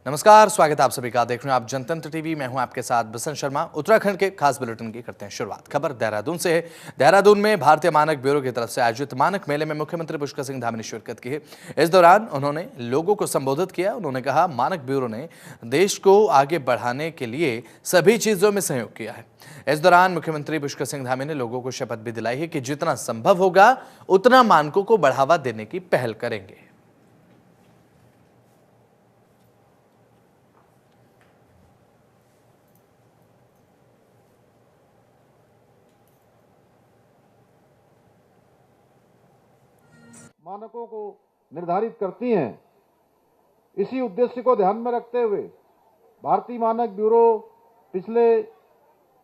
नमस्कार, स्वागत है आप सभी का। देख रहे हैं आप जनतंत्र टीवी। मैं हूं आपके साथ बसंत शर्मा। उत्तराखंड के खास बुलेटिन की करते हैं शुरुआत। खबर देहरादून से है। देहरादून में भारतीय मानक ब्यूरो की तरफ से आयोजित मानक मेले में मुख्यमंत्री पुष्कर सिंह धामी ने शिरकत की है। इस दौरान उन्होंने लोगों को संबोधित किया। उन्होंने कहा, मानक ब्यूरो ने देश को आगे बढ़ाने के लिए सभी चीजों में सहयोग किया है। इस दौरान मुख्यमंत्री पुष्कर सिंह धामी ने लोगों को शपथ भी दिलाई है कि जितना संभव होगा उतना मानकों को बढ़ावा देने की पहल करेंगे। मानकों को निर्धारित करती हैं। इसी उद्देश्य को ध्यान में रखते हुए भारतीय मानक ब्यूरो पिछले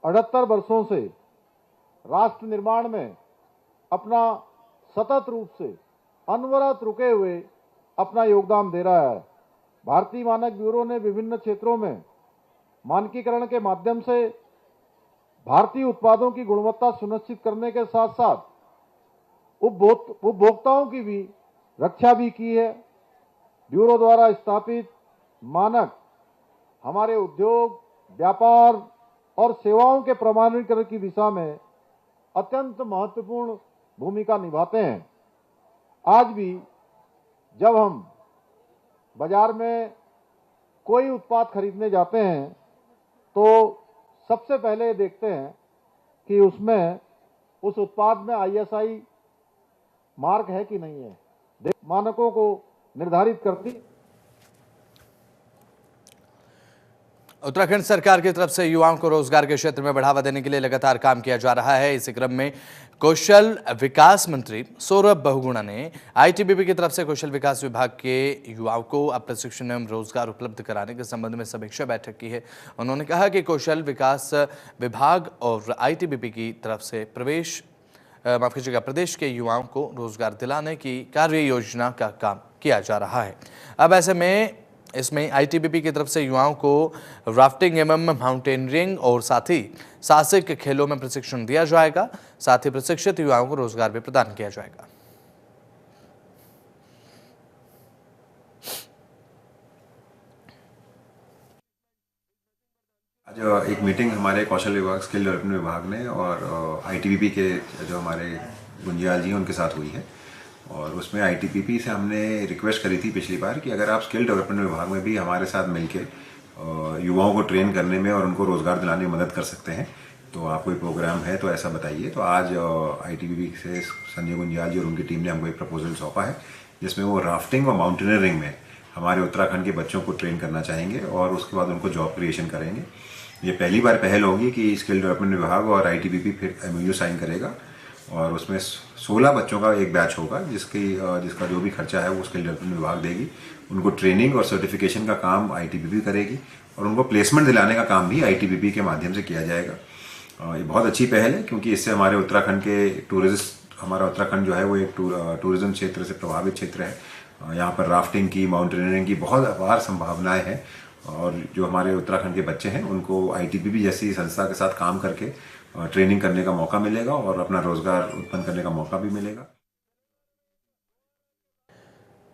78 वर्षों से राष्ट्र निर्माण में अपना सतत रूप से अनवरत रुके हुए अपना योगदान दे रहा है। भारतीय मानक ब्यूरो ने विभिन्न क्षेत्रों में मानकीकरण के माध्यम से भारतीय उत्पादों की गुणवत्ता सुनिश्चित करने के साथ साथ उपभोक्ताओं की भी रक्षा भी की है। ब्यूरो द्वारा स्थापित मानक हमारे उद्योग, व्यापार और सेवाओं के प्रमाणीकरण की दिशा में अत्यंत महत्वपूर्ण भूमिका निभाते हैं। आज भी जब हम बाजार में कोई उत्पाद खरीदने जाते हैं तो सबसे पहले देखते हैं कि उसमें उस उत्पाद में ISI मार्क है कि नहीं है। मानकों को निर्धारित करती। उत्तराखंड सरकार की तरफ से युवाओं को रोजगार के क्षेत्र में बढ़ावा देने के लिए लगातार काम किया जा रहा है। इसी क्रम में कौशल विकास मंत्री सौरभ बहुगुणा ने ITBP की तरफ से कौशल विकास विभाग के युवाओं को प्रशिक्षण एवं रोजगार उपलब्ध कराने के संबंध में समीक्षा बैठक की है। उन्होंने कहा कि कौशल विकास विभाग और ITBP की तरफ से प्रदेश के युवाओं को रोजगार दिलाने की कार्य योजना का काम किया जा रहा है। अब ऐसे में इसमें ITBP की तरफ से युवाओं को राफ्टिंग एवं माउंटेनियरिंग और साथ ही साहसिक खेलों में प्रशिक्षण दिया जाएगा। साथ ही प्रशिक्षित युवाओं को रोजगार भी प्रदान किया जाएगा। आज एक मीटिंग हमारे कौशल विभाग, स्किल डेवलपमेंट विभाग ने और ITBP के जो हमारे गुंजियाल जी हैं उनके साथ हुई है। और उसमें ITBP से हमने रिक्वेस्ट करी थी पिछली बार कि अगर आप स्किल डेवलपमेंट विभाग में भी हमारे साथ मिलके युवाओं को ट्रेन करने में और उनको रोजगार दिलाने में मदद कर सकते हैं तो आप कोई प्रोग्राम है तो ऐसा बताइए। तो आज ITBP से संजय गुंजियाल जी और उनकी टीम ने हमको एक प्रपोजल सौंपा है जिसमें वो राफ्टिंग और माउंटेनियरिंग में हमारे उत्तराखंड के बच्चों को ट्रेन करना चाहेंगे और उसके बाद उनको जॉब क्रिएशन करेंगे। ये पहली बार पहल होगी कि स्किल डेवलपमेंट विभाग और ITBP फिर MOU साइन करेगा और उसमें 16 बच्चों का एक बैच होगा जिसका जो भी खर्चा है वो स्किल डेवलपमेंट विभाग देगी। उनको ट्रेनिंग और सर्टिफिकेशन का काम ITBP करेगी और उनको प्लेसमेंट दिलाने का काम भी ITBP के माध्यम से किया जाएगा। ये बहुत अच्छी पहल है क्योंकि इससे हमारे उत्तराखंड के हमारा उत्तराखंड जो है वो एक टूरिज्म क्षेत्र से प्रभावित क्षेत्र है। यहाँ पर राफ्टिंग की, माउंटेनियरिंग की बहुत अपार संभावनाएं हैं और जो हमारे उत्तराखंड के बच्चे हैं उनको ITBP जैसी संस्था के साथ काम करके ट्रेनिंग करने का मौका मिलेगा और अपना रोजगार उत्पन्न करने का मौका भी मिलेगा।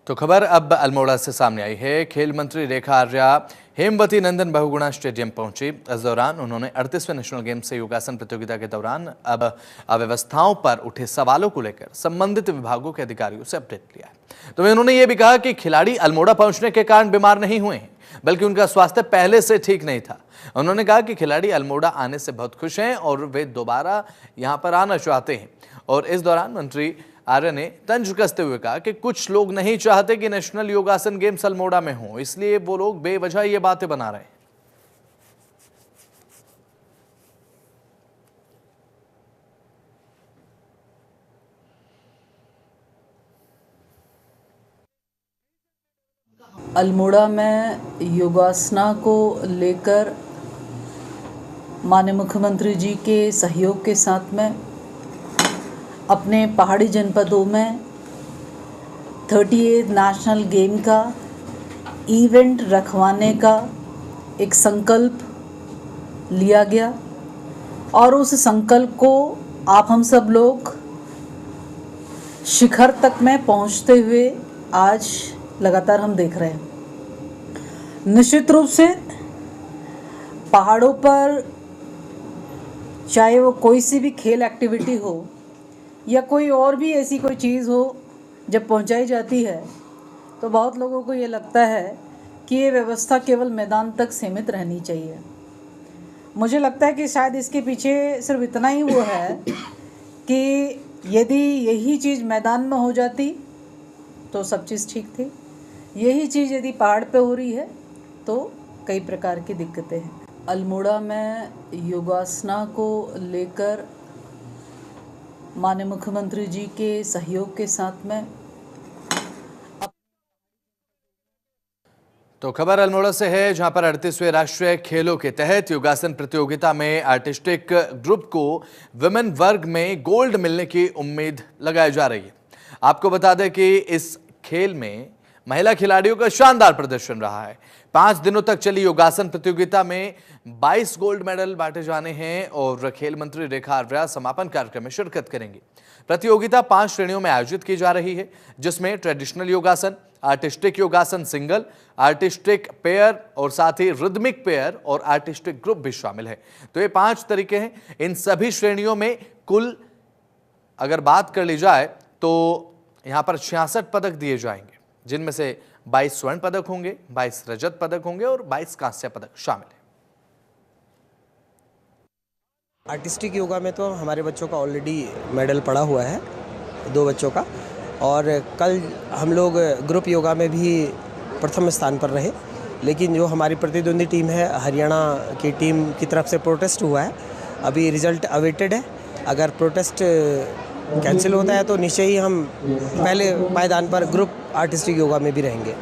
तो खबर अब अल्मोड़ा से सामने आई है। खेल मंत्री रेखा आर्या हेमवती नंदन बहुगुणा स्टेडियम पहुंची। इस दौरान उन्होंने 38वें नेशनल गेम्स से योगासन प्रतियोगिता के दौरान अब अव्यवस्थाओं पर उठे सवालों को लेकर संबंधित विभागों के अधिकारियों से अपडेट लिया है। तो उन्होंने ये भी कहा कि खिलाड़ी अल्मोड़ा पहुंचने के कारण बीमार नहीं हुए हैं बल्कि उनका स्वास्थ्य पहले से ठीक नहीं था। उन्होंने कहा कि खिलाड़ी अल्मोड़ा आने से बहुत खुश हैं और वे दोबारा यहां पर आना चाहते हैं। और इस दौरान मंत्री आर्य ने तंज कसते हुए कहा कि कुछ लोग नहीं चाहते कि नेशनल योगासन गेम्स अल्मोड़ा में हो, इसलिए वो लोग बेवजह ये बातें बना रहे हैं। अल्मोड़ा में योगासना को लेकर माननीय मुख्यमंत्री जी के सहयोग के साथ में अपने पहाड़ी जनपदों में 38 नेशनल गेम का इवेंट रखवाने का एक संकल्प लिया गया और उस संकल्प को आप हम सब लोग शिखर तक में पहुंचते हुए आज लगातार हम देख रहे हैं। निश्चित रूप से पहाड़ों पर चाहे वो कोई सी भी खेल एक्टिविटी हो या कोई और भी ऐसी कोई चीज़ हो, जब पहुंचाई जाती है तो बहुत लोगों को ये लगता है कि ये व्यवस्था केवल मैदान तक सीमित रहनी चाहिए। मुझे लगता है कि शायद इसके पीछे सिर्फ इतना ही वो है कि यदि यही चीज़ मैदान में हो जाती तो सब चीज़ ठीक थी, यही चीज़ यदि पहाड़ पे हो रही है तो कई प्रकार की दिक्कतें हैं। अल्मोड़ा में योगासना को लेकर माननीय मुख्यमंत्री जी के सहयोग के साथ में तो खबर अल्मोड़ा से है, जहां पर 38वें राष्ट्रीय खेलों के तहत योगासन प्रतियोगिता में आर्टिस्टिक ग्रुप को विमेन वर्ग में गोल्ड मिलने की उम्मीद लगाई जा रही है। आपको बता दें कि इस खेल में महिला खिलाड़ियों का शानदार प्रदर्शन रहा है। 5 दिनों तक चली योगासन प्रतियोगिता में 22 गोल्ड मेडल बांटे जाने हैं और खेल मंत्री रेखा आर्या समापन कार्यक्रम में शिरकत करेंगी। प्रतियोगिता 5 श्रेणियों में आयोजित की जा रही है, जिसमें ट्रेडिशनल योगासन, आर्टिस्टिक योगासन सिंगल, आर्टिस्टिक पेयर और साथ ही रिदमिक पेयर और आर्टिस्टिक ग्रुप भी शामिल है। तो ये 5 तरीके हैं। इन सभी श्रेणियों में कुल अगर बात कर ली जाए तो यहां पर 66 पदक दिए जाएंगे, जिनमें से 22 स्वर्ण पदक होंगे, 22 रजत पदक होंगे और 22 कांस्य पदक शामिल है। आर्टिस्टिक योगा में तो हमारे बच्चों का ऑलरेडी मेडल पड़ा हुआ है, 2 बच्चों का, और कल हम लोग ग्रुप योगा में भी प्रथम स्थान पर रहे। लेकिन जो हमारी प्रतिद्वंदी टीम है, हरियाणा की टीम की तरफ से प्रोटेस्ट हुआ है, अभी रिजल्ट अवेटेड है। अगर प्रोटेस्ट कैंसिल होता है तो निश्चय ही हम पहले पायदान पर ग्रुप आर्टिस्टिक योगा में भी रहेंगे।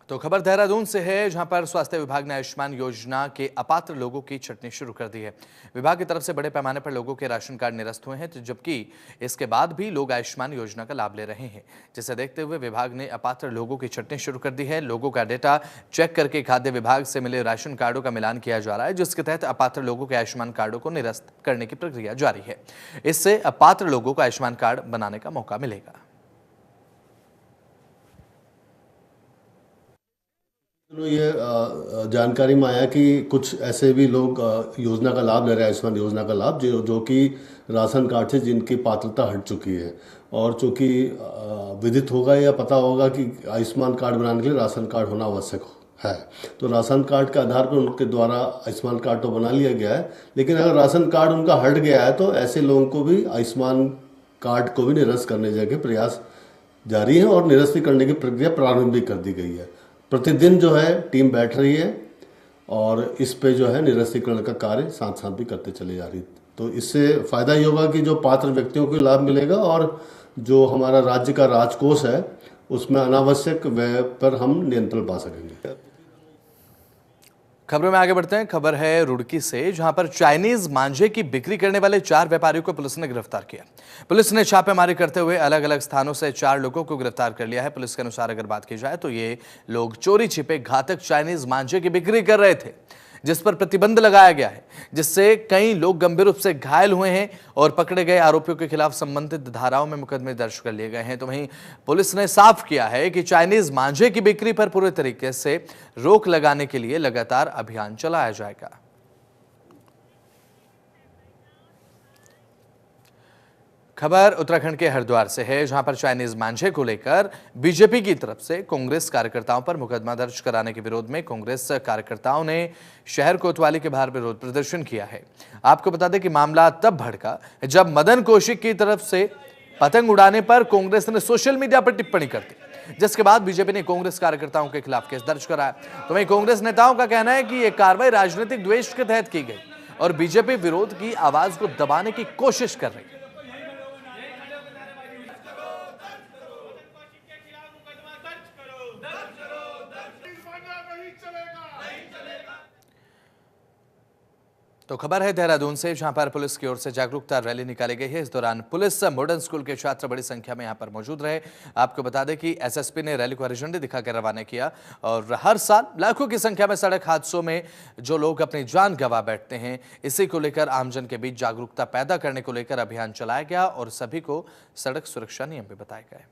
तो खबर देहरादून से है, जहां पर स्वास्थ्य विभाग ने आयुष्मान योजना के अपात्र लोगों की छंटनी शुरू कर दी है। विभाग की तरफ से बड़े पैमाने पर लोगों के राशन कार्ड निरस्त हुए हैं, तो जबकि इसके बाद भी लोग आयुष्मान योजना का लाभ ले रहे हैं, जिसे देखते हुए विभाग ने अपात्र लोगों की छंटनी शुरू कर दी है। लोगों का डेटा चेक करके खाद्य विभाग से मिले राशन कार्डों का मिलान किया जा रहा है, जिसके तहत अपात्र लोगों के आयुष्मान कार्डों को निरस्त करने की प्रक्रिया जारी है। इससे अपात्र लोगों को आयुष्मान कार्ड बनाने का मौका मिलेगा। ये जानकारी में आया कि कुछ ऐसे भी लोग योजना का लाभ ले रहे हैं, आयुष्मान योजना का लाभ, जो कि राशन कार्ड से जिनकी पात्रता हट चुकी है। और चूँकि विदित होगा या पता होगा कि आयुष्मान कार्ड बनाने के लिए राशन कार्ड होना आवश्यक है, तो राशन कार्ड के आधार पर उनके द्वारा आयुष्मान कार्ड तो बना लिया गया है। लेकिन अगर राशन कार्ड उनका हट गया है तो ऐसे लोगों को भी आयुष्मान कार्ड को भी निरस्त करने के प्रयास जारी है और निरस्त करने की प्रक्रिया प्रारंभ भी कर दी गई है। प्रतिदिन जो है टीम बैठ रही है और इस पे जो है निरस्तीकरण का कार्य साथ साथ भी करते चले जा रही है। तो इससे फ़ायदा ये होगा कि जो पात्र व्यक्तियों को लाभ मिलेगा और जो हमारा राज्य का राजकोष है उसमें अनावश्यक व्यय पर हम नियंत्रण पा सकेंगे। खबरों में आगे बढ़ते हैं। खबर है रुड़की से, जहां पर चाइनीज मांझे की बिक्री करने वाले 4 व्यापारियों को पुलिस ने गिरफ्तार किया। पुलिस ने छापेमारी करते हुए अलग अलग स्थानों से 4 लोगों को गिरफ्तार कर लिया है। पुलिस के अनुसार अगर बात की जाए तो ये लोग चोरी छिपे घातक चाइनीज मांझे की बिक्री कर रहे थे, जिस पर प्रतिबंध लगाया गया है, जिससे कई लोग गंभीर रूप से घायल हुए हैं और पकड़े गए आरोपियों के खिलाफ संबंधित धाराओं में मुकदमे दर्ज कर लिए गए हैं। तो वहीं पुलिस ने साफ किया है कि चाइनीज मांझे की बिक्री पर पूरे तरीके से रोक लगाने के लिए लगातार अभियान चलाया जाएगा। खबर उत्तराखंड के हरिद्वार से है, जहां पर चाइनीज मांझे को लेकर बीजेपी की तरफ से कांग्रेस कार्यकर्ताओं पर मुकदमा दर्ज कराने के विरोध में कांग्रेस कार्यकर्ताओं ने शहर कोतवाली के बाहर विरोध प्रदर्शन किया है। आपको बता दें कि मामला तब भड़का जब मदन कौशिक की तरफ से पतंग उड़ाने पर कांग्रेस ने सोशल मीडिया पर टिप्पणी कर दी, जिसके बाद बीजेपी ने कांग्रेस कार्यकर्ताओं के खिलाफ केस दर्ज कराया। तो वहीं कांग्रेस नेताओं का कहना है कि यह कार्रवाई राजनीतिक द्वेष के तहत की गई और बीजेपी विरोध की आवाज को दबाने की कोशिश कर रही है। तो खबर है देहरादून से, जहां पर पुलिस की ओर से जागरूकता रैली निकाली गई है। इस दौरान पुलिस मॉडर्न स्कूल के छात्र बड़ी संख्या में यहां पर मौजूद रहे। आपको बता दें कि एसएसपी ने रैली को हरी झंडी दिखाकर रवाना किया और हर साल लाखों की संख्या में सड़क हादसों में जो लोग अपनी जान गंवा बैठते हैं, इसी को लेकर आमजन के बीच जागरूकता पैदा करने को लेकर अभियान चलाया गया और सभी को सड़क सुरक्षा नियम भी बताए गए।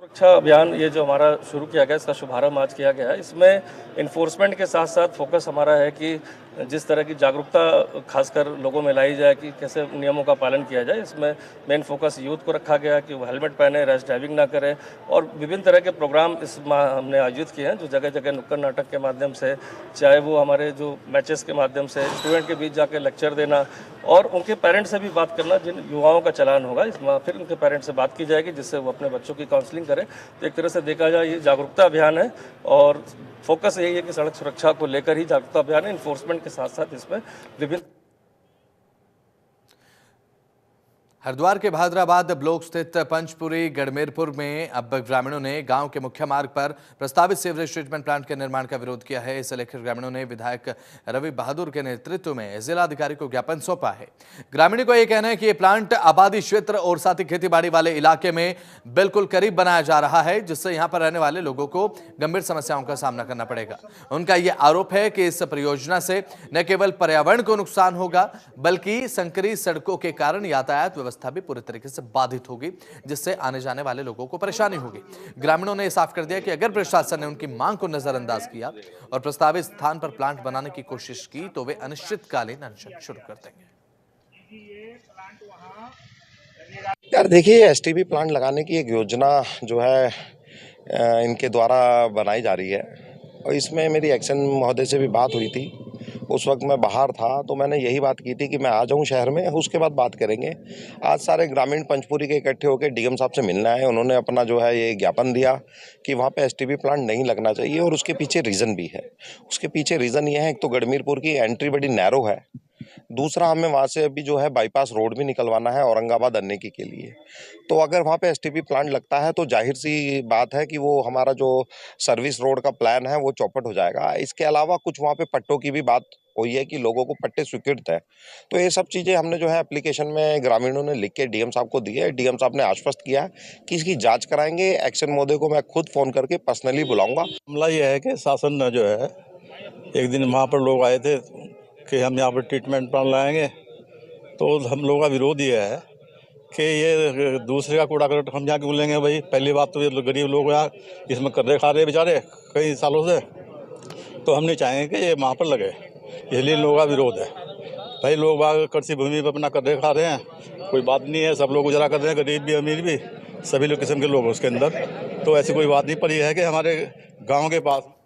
सुरक्षा अभियान ये जो हमारा शुरू किया गया, इसका शुभारंभ आज किया गया है। इसमें इन्फोर्समेंट के साथ साथ फोकस हमारा है कि जिस तरह की जागरूकता खासकर लोगों में लाई जाए कि कैसे नियमों का पालन किया जाए। इसमें मेन फोकस यूथ को रखा गया कि वो हेलमेट पहने, रैश ड्राइविंग ना करें, और विभिन्न तरह के प्रोग्राम इस माह हमने आयोजित किए हैं, जो जगह जगह नुक्कड़ नाटक के माध्यम से, चाहे वो हमारे जो मैचेस के माध्यम से, स्टूडेंट के बीच जाकर लेक्चर देना और उनके पेरेंट्स से भी बात करना। जिन युवाओं का चलान होगा इस माह फिर उनके पेरेंट्स से बात की जाएगी, जिससे वो अपने बच्चों की काउंसलिंग करें। तो एक तरह से देखा जाए ये जागरूकता अभियान है और फोकस यही है कि सड़क सुरक्षा को लेकर ही जागरूकता अभियान है। इन्फोर्समेंट के साथ साथ इसमें विभिन्न हरिद्वार के भादराबाद ब्लॉक स्थित पंचपुरी गढ़मेरपुर में अब ग्रामीणों ने गांव के मुख्य मार्ग पर प्रस्तावित सीवरेज ट्रीटमेंट प्लांट के निर्माण का विरोध किया है। इसे लेकर ग्रामीणों ने विधायक रवि बहादुर के नेतृत्व में जिलाधिकारी को ज्ञापन सौंपा है। ग्रामीणों को यह कहना है कि यह प्लांट आबादी क्षेत्र और साथ ही खेतीबाड़ी वाले इलाके में बिल्कुल करीब बनाया जा रहा है, जिससे यहां पर रहने वाले लोगों को गंभीर समस्याओं का सामना करना पड़ेगा। उनका यह आरोप है कि इस परियोजना से न केवल पर्यावरण को नुकसान होगा, बल्कि संकरी सड़कों के कारण यातायात व्यवस्था भी पूरी तरीके से बाधित होगी, जिससे आने जाने वाले लोगों को परेशानी होगी। ग्रामीणों ने साफ कर दिया कि अगर प्रशासन ने उनकी मांग को नजरअंदाज किया और प्रस्तावित स्थान पर प्लांट बनाने की कोशिश की तो वे अनिश्चितकालीन अनशन शुरू कर देंगे। यार देखिए, एसटीपी प्लांट लगाने की एक योजना जो है इनके द्वारा बनाई जा रही है, और इसमें मेरी एक्शन महोदय से भी बात हुई थी। उस वक्त मैं बाहर था तो मैंने यही बात की थी कि मैं आ जाऊं शहर में, उसके बाद बात करेंगे। आज सारे ग्रामीण पंचपुरी के इकट्ठे होकर डीएम साहब से मिलना है। उन्होंने अपना जो है ये ज्ञापन दिया कि वहाँ पे एसटीपी प्लांट नहीं लगना चाहिए, और उसके पीछे रीज़न भी है। उसके पीछे रीज़न ये है, एक तो गढ़मीरपुर की एंट्री बड़ी नैरो है, दूसरा हमें वहाँ से अभी जो है बाईपास रोड भी निकलवाना है औरंगाबाद आने के लिए। तो अगर वहाँ पे एसटीपी प्लांट लगता है तो जाहिर सी बात है कि वो हमारा जो सर्विस रोड का प्लान है वो चौपट हो जाएगा। इसके अलावा कुछ वहाँ पे पट्टों की भी बात हुई है कि लोगों को पट्टे स्वीकृत है। तो ये सब चीज़ें हमने जो है एप्लीकेशन में ग्रामीणों ने लिख के डीएम साहब को दी है। डीएम साहब ने आश्वस्त किया कि इसकी जाँच कराएंगे। एक्शन महोदय को मैं खुद फ़ोन करके पर्सनली बुलाऊंगा। मामला ये है कि शासन ने जो है, एक दिन वहाँ पर लोग आए थे कि हम यहाँ पर ट्रीटमेंट प्लांट लाएंगे, तो हम लोगों का विरोध ये है कि ये दूसरे का कूड़ा करकट हम यहाँ क्यों लेंगे भाई। पहली बात तो ये गरीब लोग यहाँ इसमें कर्रे खा रहे बेचारे कई सालों से, तो हम नहीं चाहेंगे कि ये वहाँ पर लगे, इसलिए लोगों का विरोध है। भाई लोग बाग कृषि भूमि पर अपना कर्रे खा रहे हैं, कोई बात नहीं है, सब लोग गुजारा कर रहे हैं, गरीब भी अमीर भी, सभी लोग किस्म के लोग हैं उसके अंदर, तो ऐसी कोई बात नहीं। पर यह है कि हमारे गाँव के पास।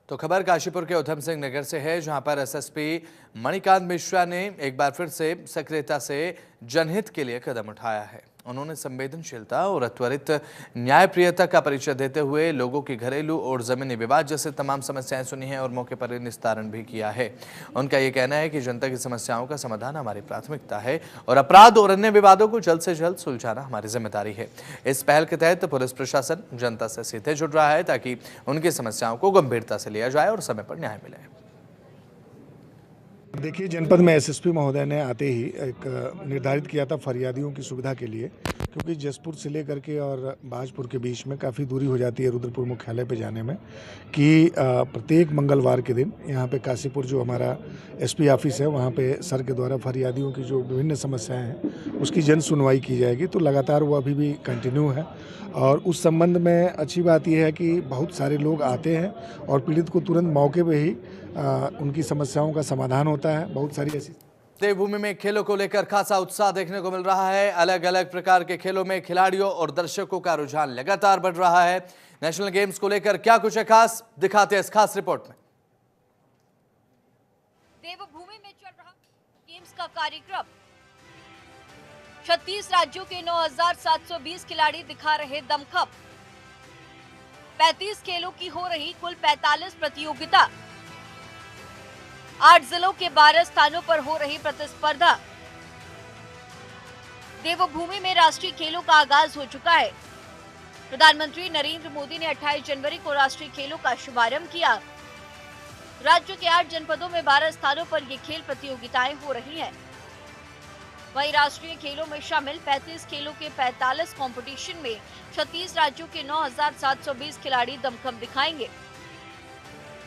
तो खबर काशीपुर के उधम सिंह नगर से है, जहां पर एसएसपी मणिकांत मिश्रा ने एक बार फिर से सक्रियता से जनहित के लिए कदम उठाया है। उन्होंने संवेदनशीलता और त्वरित न्यायप्रियता का परिचय देते हुए लोगों की घरेलू और जमीनी विवाद जैसे तमाम समस्याएं सुनी हैं और मौके पर निस्तारण भी किया है। उनका ये कहना है कि जनता की समस्याओं का समाधान हमारी प्राथमिकता है और अपराध और अन्य विवादों को जल्द से जल्द सुलझाना हमारी जिम्मेदारी है। इस पहल के तहत पुलिस प्रशासन जनता से सीधे जुड़ रहा है ताकि उनकी समस्याओं को गंभीरता से लिया जाए और समय पर न्याय मिले। देखिए, जनपद में एसएसपी महोदय ने आते ही एक निर्धारित किया था फरियादियों की सुविधा के लिए, क्योंकि जसपुर से लेकर के और बाजपुर के बीच में काफ़ी दूरी हो जाती है रुद्रपुर मुख्यालय पे जाने में, कि प्रत्येक मंगलवार के दिन यहाँ पे काशीपुर जो हमारा एसपी ऑफिस है वहाँ पे सर के द्वारा फरियादियों की जो विभिन्न समस्याएं हैं उसकी जन सुनवाई की जाएगी। तो लगातार वो अभी भी कंटिन्यू है, और उस संबंध में अच्छी बात यह है कि बहुत सारे लोग आते हैं और पीड़ित को तुरंत मौके पे ही उनकी समस्याओं का समाधान होता है। बहुत सारी ऐसी देवभूमि में खेलों को लेकर खासा उत्साह देखने को मिल रहा है। अलग अलग प्रकार के खेलों में खिलाड़ियों और दर्शकों का रुझान लगातार बढ़ रहा है। नेशनल गेम्स को लेकर क्या कुछ है खास, दिखाते हैं इस खास रिपोर्ट में। देवभूमि में चल रहा गेम्स का कार्यक्रम, 36 राज्यों के 9,720 खिलाड़ी दिखा रहे दमखम। 35 खेलों की हो रही कुल 45 प्रतियोगिता, 8 जिलों के 12 स्थानों पर हो रही प्रतिस्पर्धा। देवभूमि में राष्ट्रीय खेलों का आगाज हो चुका है। प्रधानमंत्री नरेंद्र मोदी ने 28 जनवरी को राष्ट्रीय खेलों का शुभारंभ किया। राज्य के 8 जनपदों में 12 स्थानों पर ये खेल प्रतियोगिताएं हो रही हैं। वहीं राष्ट्रीय खेलों में शामिल 35 खेलों के 45 कंपटीशन में 36 राज्यों के 9,720 खिलाड़ी दमखम दिखाएंगे।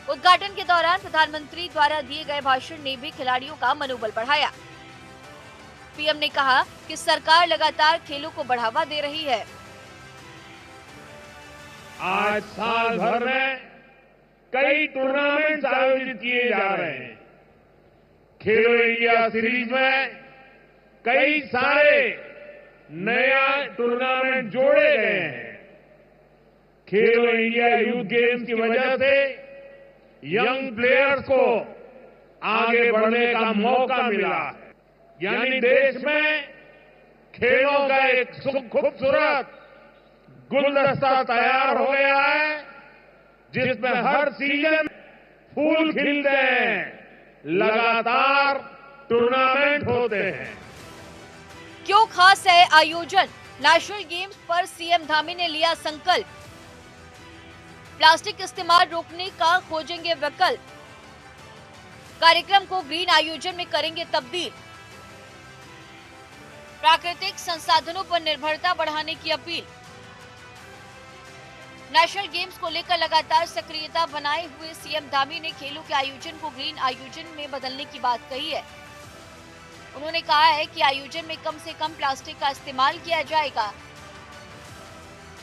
उद्घाटन के दौरान प्रधानमंत्री द्वारा दिए गए भाषण ने भी खिलाड़ियों का मनोबल बढ़ाया। पीएम ने कहा कि सरकार लगातार खेलों को बढ़ावा दे रही है। आज साल भर में कई टूर्नामेंट आयोजित किए जा रहे हैं। खेलो इंडिया सीरीज में कई सारे नया टूर्नामेंट जोड़े गए हैं। खेलो इंडिया यूथ गेम्स की वजह से यंग प्लेयर्स को आगे बढ़ने का मौका मिला है। यानी देश में खेलों का एक खूबसूरत गुलदस्ता तैयार हो गया है, जिसमें हर सीजन फूल खिलते हैं, लगातार टूर्नामेंट होते हैं। क्यों खास है आयोजन? नेशनल गेम्स पर सीएम धामी ने लिया संकल्प। प्लास्टिक इस्तेमाल रोकने का खोजेंगे विकल्प। कार्यक्रम को ग्रीन आयोजन में करेंगे तब्दील। प्राकृतिक संसाधनों पर निर्भरता बढ़ाने की अपील। नेशनल गेम्स को लेकर लगातार सक्रियता बनाए हुए सीएम धामी ने खेलों के आयोजन को ग्रीन आयोजन में बदलने की बात कही है। उन्होंने कहा है कि आयोजन में कम से कम प्लास्टिक का इस्तेमाल किया जाएगा।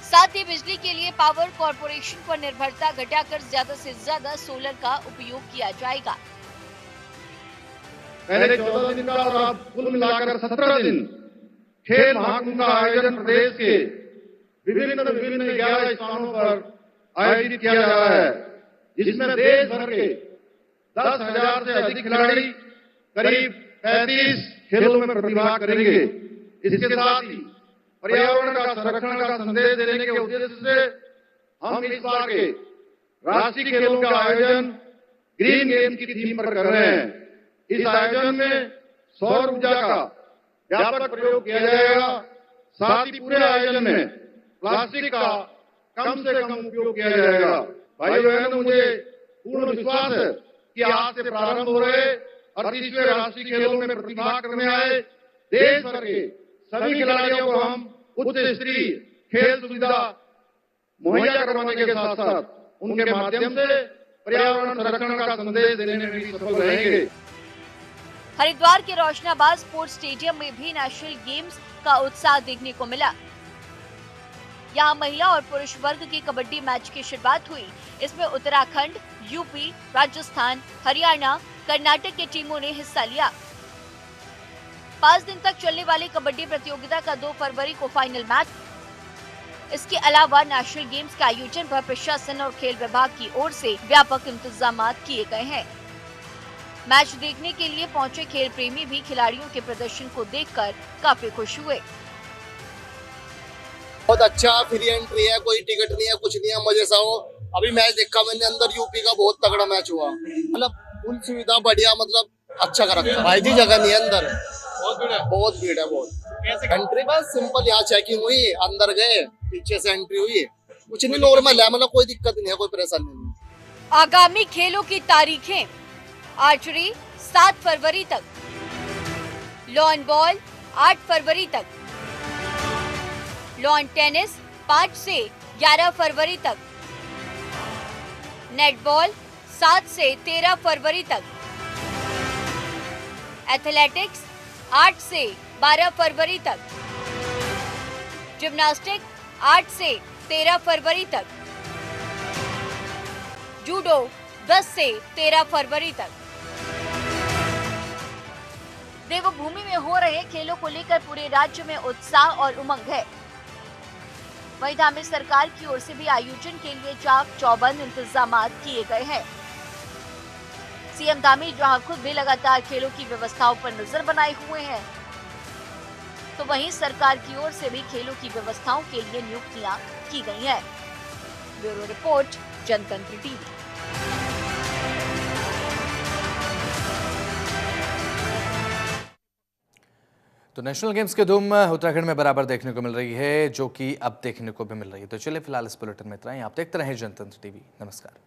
साथ ही बिजली के लिए पावर कॉर्पोरेशन पर निर्भरता घटाकर ज्यादा से ज्यादा सोलर का उपयोग किया जाएगा। पहले 14 दिन का और अब कुल मिलाकर 17 दिन खेल महाकुंभ का आयोजन प्रदेश के विभिन्न 11 स्थानों पर आयोजित किया जा रहा है, जिसमें देश भर के 10,000 से अधिक खिलाड़ी करीब 35 खेलों में प्रतिभाग करेंगे। इसके साथ ही पर्यावरण का संरक्षण का संदेश देने के उद्देश्य से हम इस बार के राष्ट्रीय खेलों का आयोजन ग्रीन गेम्स की थीम पर कर रहे हैं। इस आयोजन में सौर ऊर्जा का व्यापक प्रयोग किया जाएगा। साथ ही पूरे आयोजन में प्लास्टिक का कम से कम उपयोग किया जाएगा। भाइयों बहनों, मुझे पूर्ण विश्वास है कि आज से प्रारंभ हो रहे 38वें राष्ट्रीय खेलों में प्रतिभाग करने आए देश भर के सभी खिलाड़ियों को हम उच्च स्तरीय खेल सुविधा मुहैया करवाने के साथ साथ उनके माध्यम से पर्यावरण संरक्षण का संदेश देने में भी सफल रहेंगे। हरिद्वार के रोशनाबाद स्पोर्ट्स स्टेडियम में भी नेशनल गेम्स का उत्साह देखने को मिला। यहां महिला और पुरुष वर्ग के कबड्डी मैच की शुरुआत हुई। इसमें उत्तराखंड, यूपी, राजस्थान, हरियाणा, कर्नाटक की टीमों ने हिस्सा लिया। 5 दिन तक चलने वाली कबड्डी प्रतियोगिता का 2 फरवरी को फाइनल मैच। इसके अलावा नेशनल गेम्स के आयोजन पर प्रशासन और खेल विभाग की ओर से व्यापक इंतजाम किए गए हैं। मैच देखने के लिए पहुंचे खेल प्रेमी भी खिलाड़ियों के प्रदर्शन को देखकर काफी खुश हुए। बहुत अच्छा फ्री एंट्री है, कोई टिकट नहीं है, कुछ नहीं है, मजे से हो। अभी मैच देखा मैंने, अंदर यूपी का बहुत तगड़ा मैच हुआ, मतलब फुल सुविधा बढ़िया, मतलब अच्छा कर रखा है भाई जी। जगह नहीं है अंदर, बहुत भीड़ है बहुत। एंट्री बस सिंपल, यहाँ चेकिंग हुई, अंदर गए, पीछे से एंट्री हुई, कुछ नहीं, नॉर्मल है, मतलब कोई दिक्कत नहीं है, कोई परेशानी नहीं। आगामी खेलों की तारीखें: आर्चरी 7 फरवरी तक, लॉन बॉल 8 फरवरी तक, लॉन टेनिस 5 से 11 फरवरी तक, नेटबॉल 7 से 13 फरवरी तक, एथलेटिक्स 8 से 12 फरवरी तक, जिम्नास्टिक 8 से 13 फरवरी तक, जूडो 10 से 13 फरवरी तक। देवभूमि में हो रहे खेलों को लेकर पूरे राज्य में उत्साह और उमंग है। वहीं धामी सरकार की ओर से भी आयोजन के लिए चाक चौबंद इंतजाम किए गए हैं। सीएम धामी जहां खुद भी लगातार खेलों की व्यवस्थाओं पर नजर बनाए हुए हैं, तो वहीं सरकार की ओर से भी खेलों की व्यवस्थाओं के लिए नियुक्तियां की गई हैं। ब्यूरो रिपोर्ट, जनतंत्र टीवी। तो नेशनल गेम्स की धूम उत्तराखंड में बराबर देखने को मिल रही है, जो कि अब देखने को भी मिल रही है। तो चलिए फिलहाल इस बुलेटिन में इतना ही। आप देखते रहें जनतंत्र टीवी। नमस्कार।